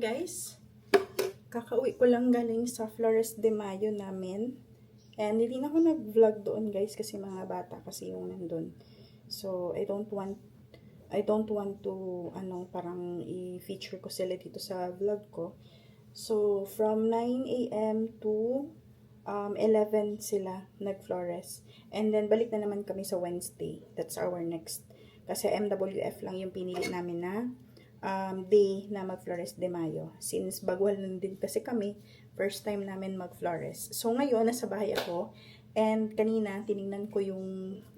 guys, kakauwi ko lang galing sa Flores de Mayo namin. And hindi na ako nag-vlog doon guys kasi mga bata kasi yung nandun. So, I don't want to parang i-feature ko sila dito sa vlog ko. So, from 9 a.m. to 11 sila nag-Flores. And then, balik na naman kami sa Wednesday. That's our next. Kasi MWF lang yung pinili namin na day na mag-Flores de Mayo. Since baguhan lang din kasi kami, first time namin mag-Flores. So, ngayon, nasa bahay ako. And kanina, tiningnan ko yung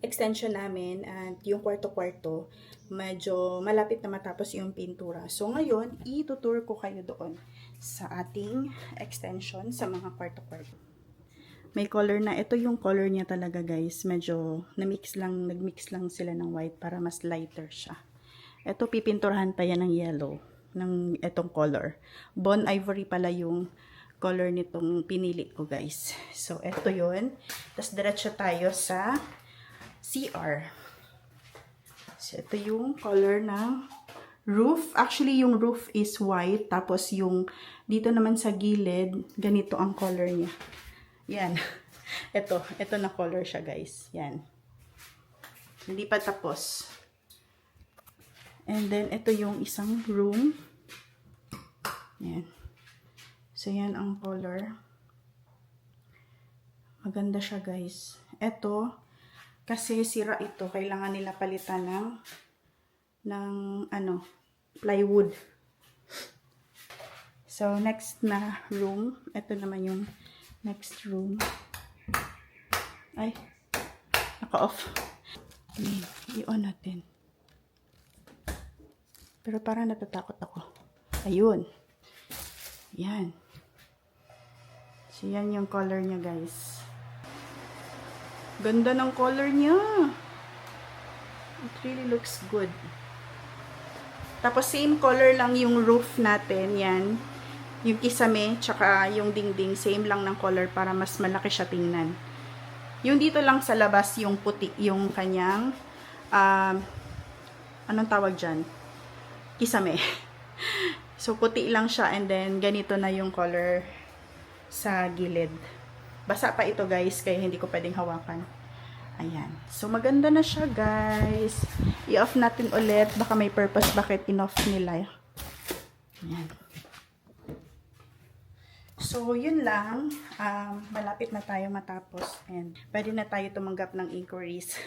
extension namin at yung kwarto-kwarto, medyo malapit na matapos yung pintura. So, ngayon, itutour ko kayo doon sa ating extension sa mga kwarto-kwarto. May color na. Ito yung color niya talaga, guys. Medyo nagmix lang sila ng white para mas lighter siya. Ito, pipinturahan pa yan ng yellow, ng itong color. Bone Ivory pala yung color nitong pinili ko, guys. So, ito yun. Tapos, diretso tayo sa CR. So, ito yung color ng roof. Actually, yung roof is white. Tapos, yung dito naman sa gilid, ganito ang color niya. Yan. Ito na color siya, guys. Yan. Hindi pa tapos. And then, ito yung isang room. Yan. So, yan ang color. Maganda siya, guys. Ito, kasi sira ito, kailangan nila palitan ng plywood. So, next na room. Ito naman yung next room. Ay, naka-off. I-on natin. Pero parang natatakot ako. Ayun. Yan. So, yan yung color niya, guys. Ganda ng color niya. It really looks good. Tapos, same color lang yung roof natin. Yan. Yung kisame, tsaka yung dingding, same lang ng color para mas malaki siya tingnan. Yung dito lang sa labas, yung puti, yung kanyang, anong tawag dyan? Kisame. So, puti lang siya and then ganito na yung color sa gilid. Basa pa ito, guys, kaya hindi ko pwedeng hawakan. Ayan. So, maganda na siya, guys. I-off natin ulit. Baka may purpose bakit in-off nila. Ayan. So, yun lang. Malapit na tayo matapos. And pwede na tayo tumanggap ng inquiries.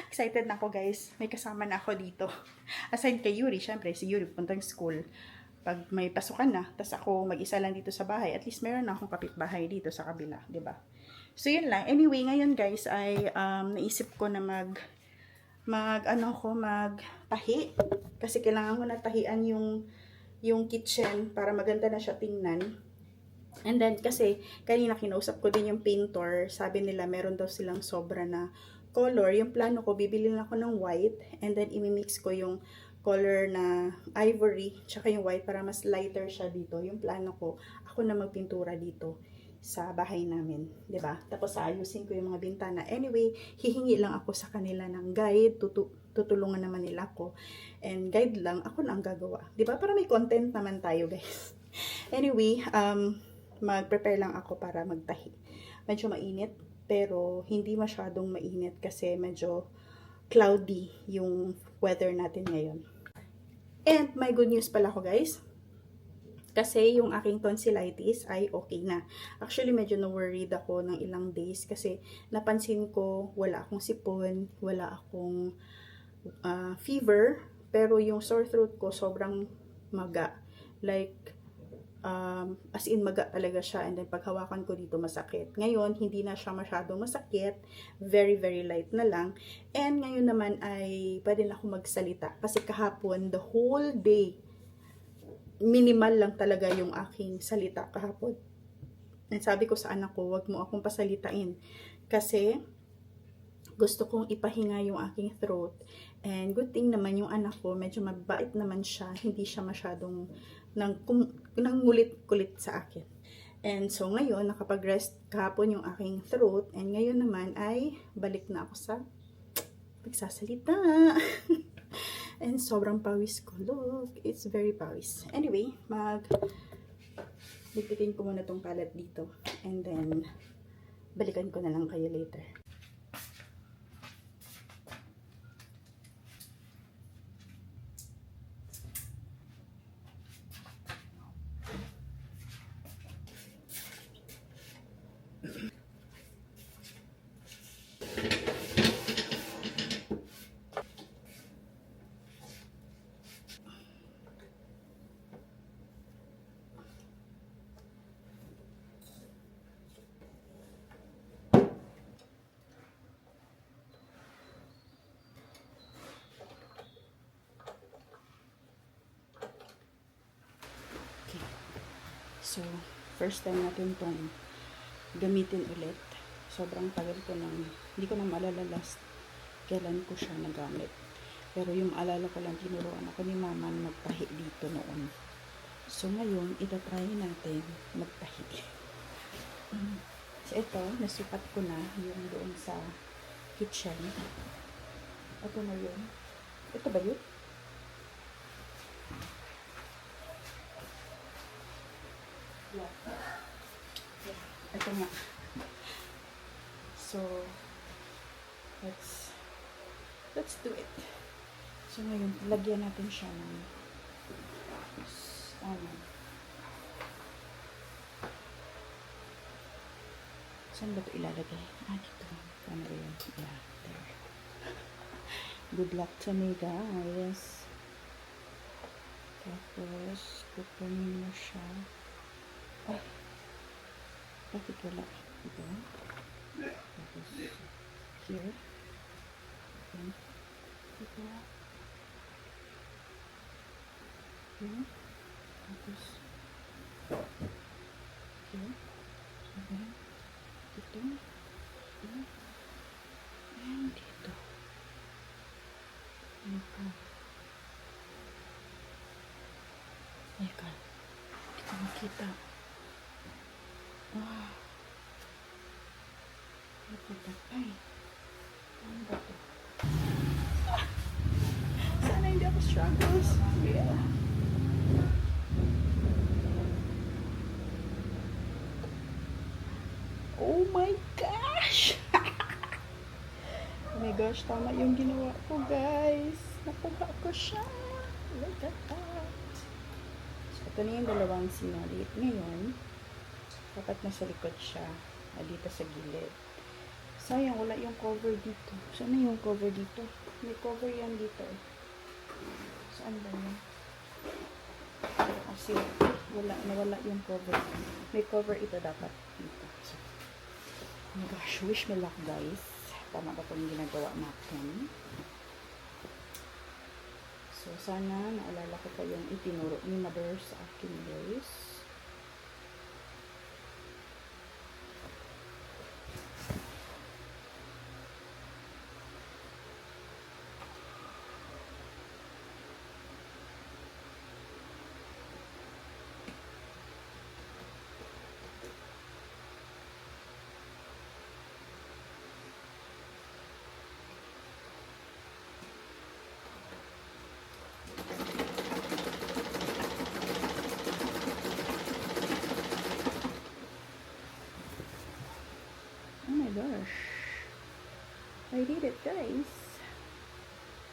Excited na ako, guys. May kasama na ako dito. Aside kay Yuri, syempre, si Yuri puntang school. Pag may pasukan na, tas ako mag-isa lang dito sa bahay, at least meron na akong kapitbahay dito sa kabila, 'di ba? So, yun lang. Anyway, ngayon, guys, ay naisip ko na magtahi. Kasi kailangan ko na tahian yung kitchen para maganda na siya tingnan. And then, kasi, kanina kinausap ko din yung painter, sabi nila, meron daw silang sobra na color. Yung plano ko, bibili lang ako ng white, and then, imimix ko yung color na ivory, tsaka yung white, para mas lighter siya dito. Yung plano ko, ako na magpintura dito sa bahay namin, 'di ba? Tapos, ayusin ko yung mga bintana. Anyway, hihingi lang ako sa kanila ng guide, tutulungan naman nila ako, and guide lang, ako na ang gagawa. 'Di ba? Para may content naman tayo, guys. Anyway, mag-prepare lang ako para magtahi. Medyo mainit, pero hindi masyadong mainit kasi medyo cloudy yung weather natin ngayon. And may good news pala ko, guys. Kasi yung aking tonsillitis ay okay na. Actually, medyo na-worried ako ng ilang days kasi napansin ko wala akong sipon, wala akong fever, pero yung sore throat ko sobrang maga. Like, as in maga talaga siya, and then paghawakan ko dito masakit. Ngayon, hindi na siya masyadong masakit, very very light na lang, and ngayon naman ay pwede na ako magsalita kasi kahapon, the whole day, minimal lang talaga yung aking salita kahapon. And sabi ko sa anak ko, wag mo akong pasalitain kasi gusto kong ipahinga yung aking throat. And good thing naman yung anak ko, medyo mabait naman siya, hindi siya masyadong nangulit-kulit sa akin. And so ngayon, nakapag-rest kahapon yung aking throat, and ngayon naman ay balik na ako sa pagsasalita. And sobrang pawis ko. Look, it's very pawis. Anyway, ligpitin ko muna tong kalat dito. And then, balikan ko na lang kayo later. So, first time natin itong gamitin ulit. Sobrang tagal ko nang, hindi ko na maalala last kailan ko siya nagamit. Pero yung alala ko lang, tinuruan ako ni mama na magtahi dito noon. So, ngayon, itatry natin magtahi. So, ito, nasukat ko na yung doon sa kitchen. Ito na yun. Ito ba yun? Yeah. Ito nga. So, let's do it. So, ngayon, lagyan natin siya ng saan ba ito ilalagay? Dito. Paano ba yun? Yeah, there. Good luck to me, guys. Tapos, kukunin mo siya. Ay, bakit wala? Ito. Tapos, here. Okay. Ito. Here. Tapos, here. Okay. Dito. Dito. And dito. Dito. Ayan. Hindi ko makita. Wow. Ito ba? Ay. Ano ba ito? Sana hindi ako struggles. Yeah. Oh my gosh! Oh my gosh, tama yung ginawa ko, guys. Nakuha ko siya. Look at that. So, ito na yung dalawang sinalit. Ngayon, dapat nasa likod siya. Dito sa gilid. Sayang, wala yung cover dito. Saan na yung cover dito? May cover yan dito. Saan ba yun? Kasi nawala yung cover. May cover ito dapat dito. So, oh my gosh, wish me luck, guys. Tama ba itong ginagawa natin? So, sana naalala ko pa yung itinuro ni mother sa akin, guys. Oh my gosh. I did it, guys.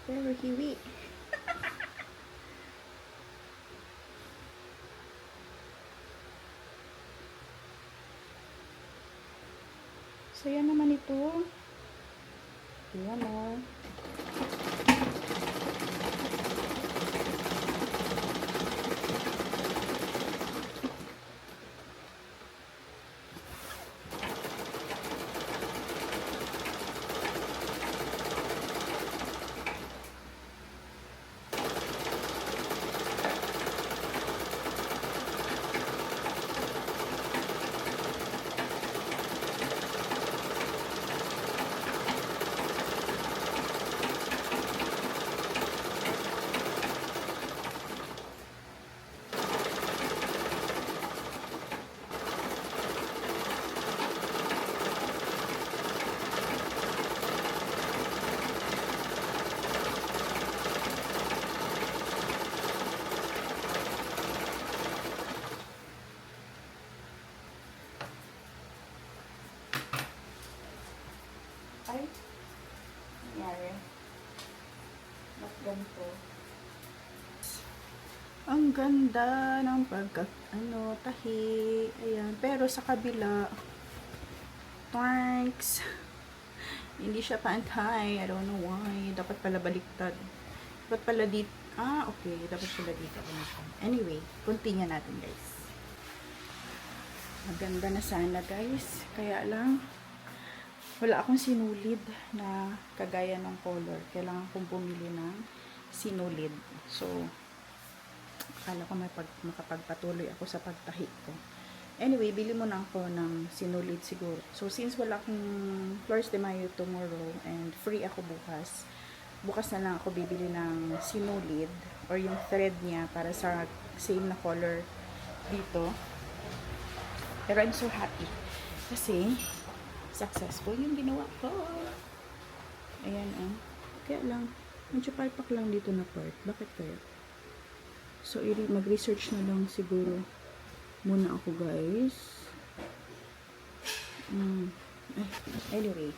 Very hiwi. So, yan naman ito. Yan o. uniform ko. Ang ganda ng tahi. Ayan. Pero sa kabila, thanks. Hindi siya pantay. I don't know why. Dapat pala baliktad. Dapat pala dito. Okay. Dapat pala dito. Anyway, continue natin, guys. Maganda na sana, guys. Kaya lang, wala akong sinulid na kagaya ng color. Kailangan kong bumili ng sinulid. So, akala ko makapagpatuloy ako sa pagtahi ko. Anyway, bili muna ako ng sinulid siguro. So, since wala akong Flores de Mayo tomorrow and free ako bukas na lang ako bibili ng sinulid or yung thread niya para sa same na color dito. Pero I'm so happy kasi successful yung ginawa ko. Ayan, Kaya lang, medyo palpak lang dito na part. Bakit kaya? So, mag-research na lang siguro muna ako, guys. Anyway,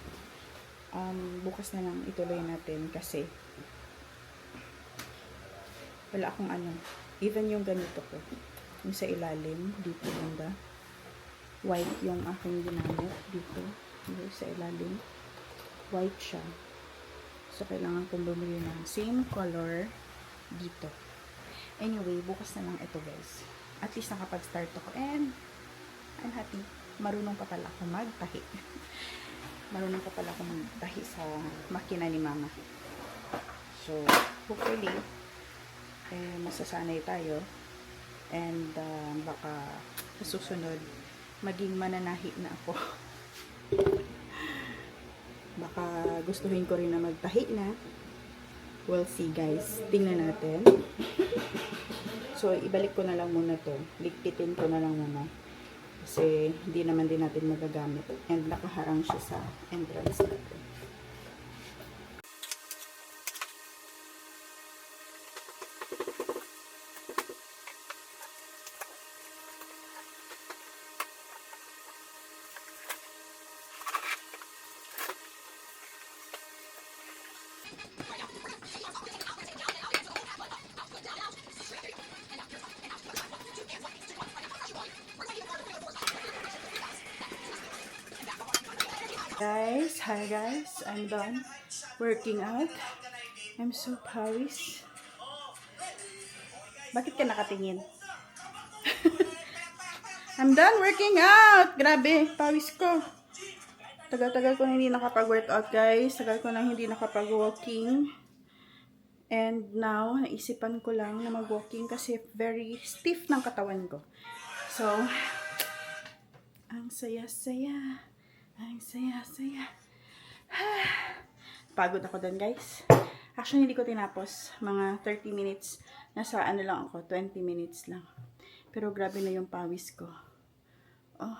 bukas na lang ituloy natin kasi wala akong even yung ganito ko, yung sa ilalim, dito banda, white yung aking ginamit dito, yung sa ilalim, white siya. So, kailangan kong bumili ng same color dito. Anyway, bukas na lang ito, guys. At least nakapag-start ako and I'm happy. Marunong pa pala ako magtahi. Marunong pa pala ako magtahi sa makina ni mama. So, hopefully, masasanay tayo. And, baka sa susunod, maging mananahi na ako. Baka gustuhin ko rin na magtahi na. We'll see, guys. Tingnan natin. So, ibalik ko na lang muna to. Ligpitin ko na lang muna. Kasi, hindi naman din natin magagamit. And nakaharang siya sa entrance natin. Hi guys, I'm done working out. I'm so pawis. Bakit ka nakatingin? I'm done working out. Grabe, pawis ko. Tagal-tagal ko na hindi nakapag-workout, guys. Tagal ko na hindi nakapag-walking. And now, naisipan ko lang na mag-walking kasi very stiff ng katawan ko. So, ang saya-saya. Ang saya-saya. Pagod ako dun, guys. Actually, hindi ko tinapos. Mga 30 minutes. Nasa lang ako. 20 minutes lang. Pero grabe na yung pawis ko. Oh.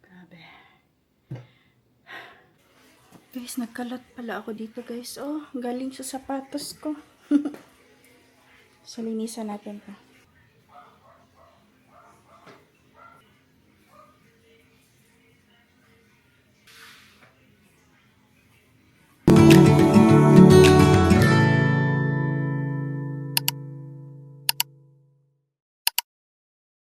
Grabe. Guys, nagkalat pala ako dito, guys. Oh, galing sa sapatos ko. So, linisan natin pa.